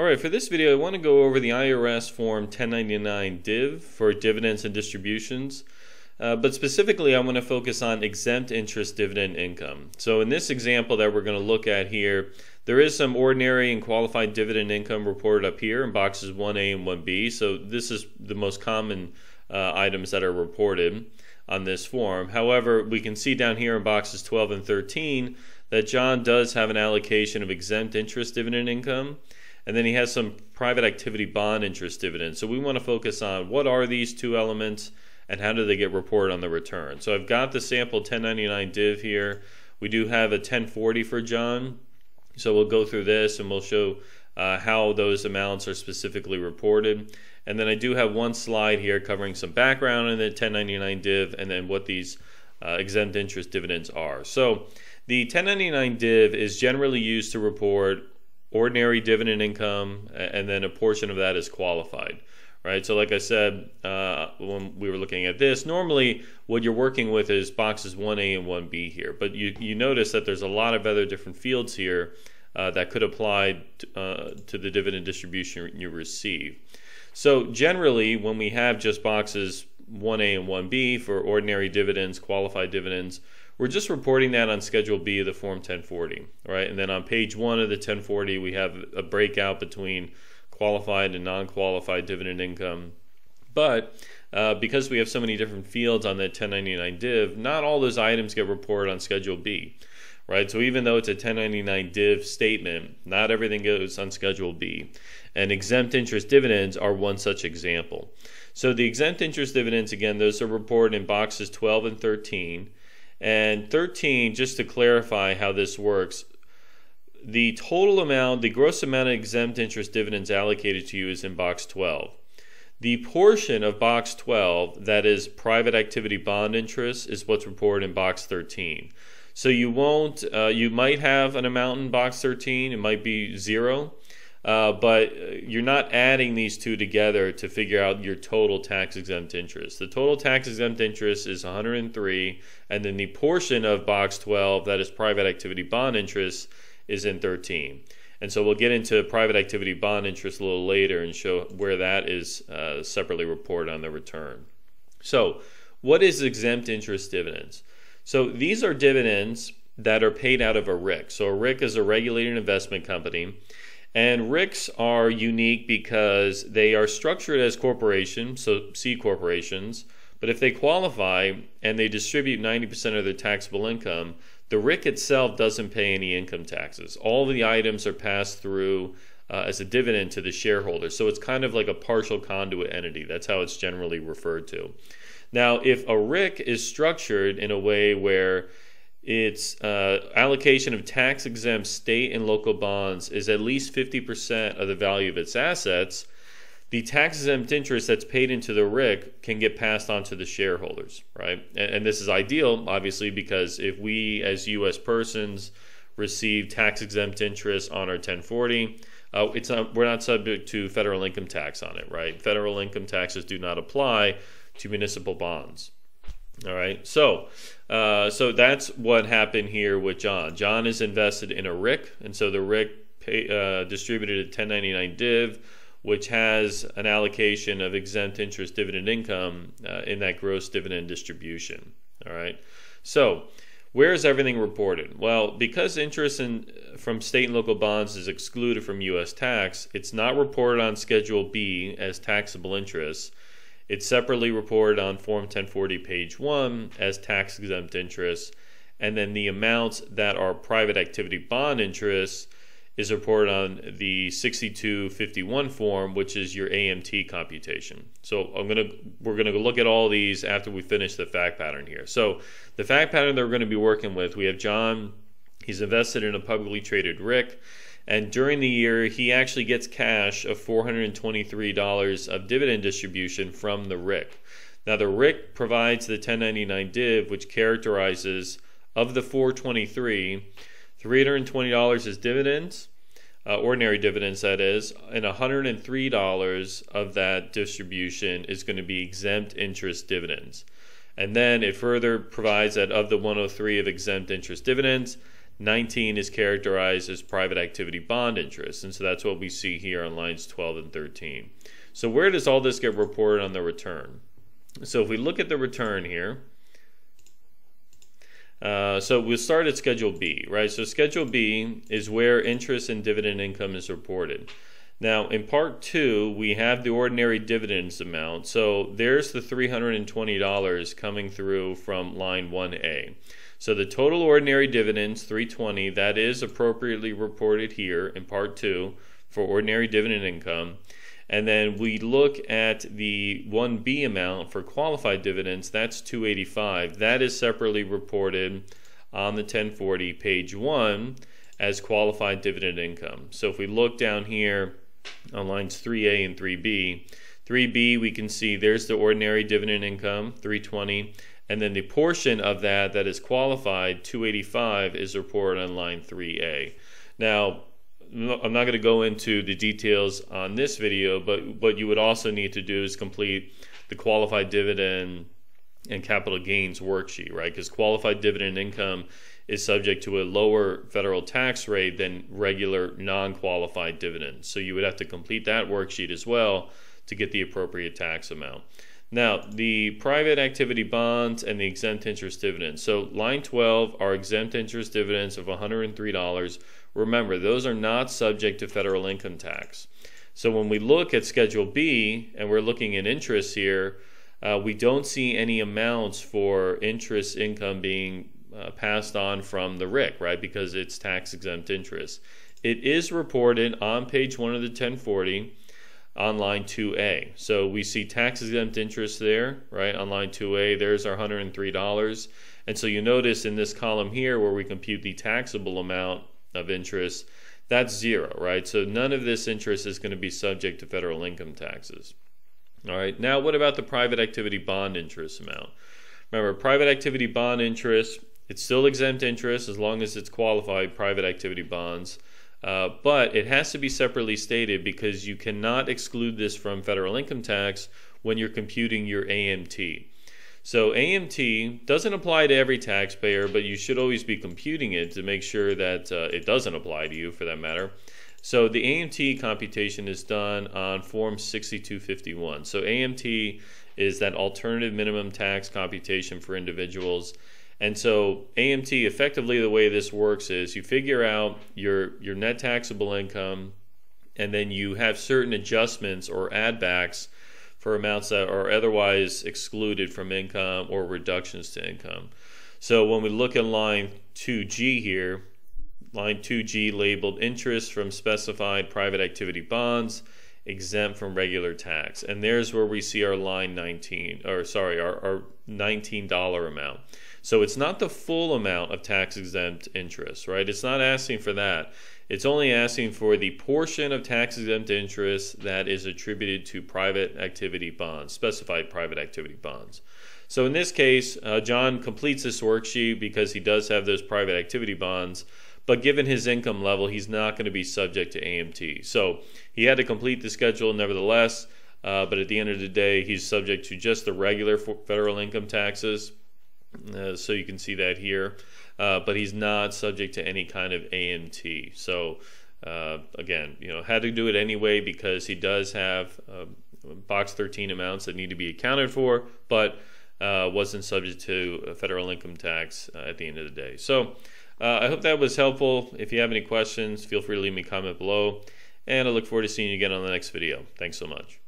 Alright, for this video I want to go over the IRS Form 1099 DIV for dividends and distributions, but specifically I want to focus on exempt interest dividend income. So in this example that we're going to look at here, there is some ordinary and qualified dividend income reported up here in boxes 1A and 1B. So this is the most common items that are reported on this form. However, we can see down here in boxes 12 and 13 that John does have an allocation of exempt interest dividend income. And then he has some private activity bond interest dividends. So we want to focus on what are these two elements and how do they get reported on the return. So I've got the sample 1099 DIV here. We do have a 1040 for John. So we'll go through this and we'll show how those amounts are specifically reported. And then I do have one slide here covering some background in the 1099 DIV and then what these exempt interest dividends are. So the 1099 DIV is generally used to report ordinary dividend income, and then a portion of that is qualified, right? So like I said when we were looking at this, normally what you're working with is boxes 1A and 1B here, but you notice that there's a lot of other different fields here that could apply to the dividend distribution you receive. So generally when we have just boxes 1A and 1B for ordinary dividends, qualified dividends, we're just reporting that on Schedule B of the Form 1040, right? And then on page 1 of the 1040, we have a breakout between qualified and non-qualified dividend income. But because we have so many different fields on the 1099 DIV, not all those items get reported on Schedule B, right? So even though it's a 1099 DIV statement, not everything goes on Schedule B. And exempt interest dividends are one such example. So the exempt interest dividends, again, those are reported in boxes 12 and 13. And 13, just to clarify how this works, the total amount, the gross amount of exempt interest dividends allocated to you is in box 12. The portion of box 12 that is private activity bond interest is what's reported in box 13. So you might have an amount in box 13, it might be 0. But you're not adding these two together to figure out your total tax-exempt interest. The total tax-exempt interest is 103, and then the portion of box 12 that is private activity bond interest is in 13. And so we'll get into private activity bond interest a little later and show where that is separately reported on the return. So what is exempt interest dividends? So these are dividends that are paid out of a RIC. So a RIC is a regulated investment company. And RICs are unique because they are structured as corporations, so C corporations, but if they qualify and they distribute 90% of their taxable income, the RIC itself doesn't pay any income taxes. All of the items are passed through as a dividend to the shareholders, so it's kind of like a partial conduit entity. That's how it's generally referred to. Now, if a RIC is structured in a way where its allocation of tax-exempt state and local bonds is at least 50% of the value of its assets, the tax-exempt interest that's paid into the RIC can get passed on to the shareholders, right? And this is ideal, obviously, because if we as U.S. persons receive tax-exempt interest on our 1040, we're not subject to federal income tax on it, right? Federal income taxes do not apply to municipal bonds. All right, so that's what happened here with John. John is invested in a RIC, and so the RIC distributed a 1099 DIV, which has an allocation of exempt interest dividend income in that gross dividend distribution. All right, so where is everything reported? Well, because interest from state and local bonds is excluded from U.S. tax, it's not reported on Schedule B as taxable interest. It's separately reported on Form 1040 page 1 as tax-exempt interest, and then the amounts that are private activity bond interest is reported on the 6251 form, which is your AMT computation. So we're gonna look at all these after we finish the fact pattern here. So the fact pattern that we're going to be working with, we have John. He's invested in a publicly traded RIC. And during the year, he actually gets cash of $423 of dividend distribution from the RIC. Now, the RIC provides the 1099 DIV, which characterizes of the $423, $320 is dividends, ordinary dividends that is, and $103 of that distribution is going to be exempt interest dividends. And then it further provides that of the 103 of exempt interest dividends, 19 is characterized as private activity bond interest, and so that's what we see here on lines 12 and 13. So where does all this get reported on the return? So if we look at the return here, so we'll start at Schedule B, right? So Schedule B is where interest and dividend income is reported. Now, in Part 2, we have the ordinary dividends amount. So there's the $320 coming through from line 1A. So the total ordinary dividends, $320, that is appropriately reported here in Part 2 for ordinary dividend income. And then we look at the 1B amount for qualified dividends, that's $285. That is separately reported on the 1040, page 1, as qualified dividend income. So if we look down here on lines 3A and 3B, 3B we can see there's the ordinary dividend income, $320, and then the portion of that that is qualified, $285, is reported on line 3A. Now, I'm not going to go into the details on this video, but what you would also need to do is complete the qualified dividend and capital gains worksheet, right? Because qualified dividend income is subject to a lower federal tax rate than regular non-qualified dividends. So you would have to complete that worksheet as well to get the appropriate tax amount. Now, the private activity bonds and the exempt interest dividends. So line 12 are exempt interest dividends of $103. Remember, those are not subject to federal income tax. So when we look at Schedule B and we're looking at interest here, we don't see any amounts for interest income being passed on from the RIC, right? Because it's tax-exempt interest. It is reported on page 1 of the 1040 on line 2A. So we see tax-exempt interest there, right? On line 2A, there's our $103. And so you notice in this column here where we compute the taxable amount of interest, that's zero, right? So none of this interest is going to be subject to federal income taxes. All right, now what about the private activity bond interest amount? Remember, private activity bond interest, it's still exempt interest as long as it's qualified private activity bonds, but it has to be separately stated because you cannot exclude this from federal income tax when you're computing your AMT. So AMT doesn't apply to every taxpayer, but you should always be computing it to make sure that it doesn't apply to you for that matter. So the AMT computation is done on Form 6251. So AMT is that alternative minimum tax computation for individuals. And so AMT, effectively the way this works is you figure out your net taxable income, and then you have certain adjustments or add backs for amounts that are otherwise excluded from income or reductions to income. So when we look at line 2G here, line 2G labeled interest from specified private activity bonds, exempt from regular tax. And there's where we see our line 19, or sorry, our $19 amount. So it's not the full amount of tax-exempt interest, right? It's not asking for that. It's only asking for the portion of tax-exempt interest that is attributed to private activity bonds, specified private activity bonds. So in this case, John completes this worksheet because he does have those private activity bonds, but given his income level, he's not going to be subject to AMT. So he had to complete the schedule nevertheless, but at the end of the day, he's subject to just the regular federal income taxes. So you can see that here, but he's not subject to any kind of AMT. So again, had to do it anyway because he does have box 13 amounts that need to be accounted for, but wasn't subject to federal income tax at the end of the day. So I hope that was helpful. If you have any questions, feel free to leave me a comment below, and I look forward to seeing you again on the next video. Thanks so much.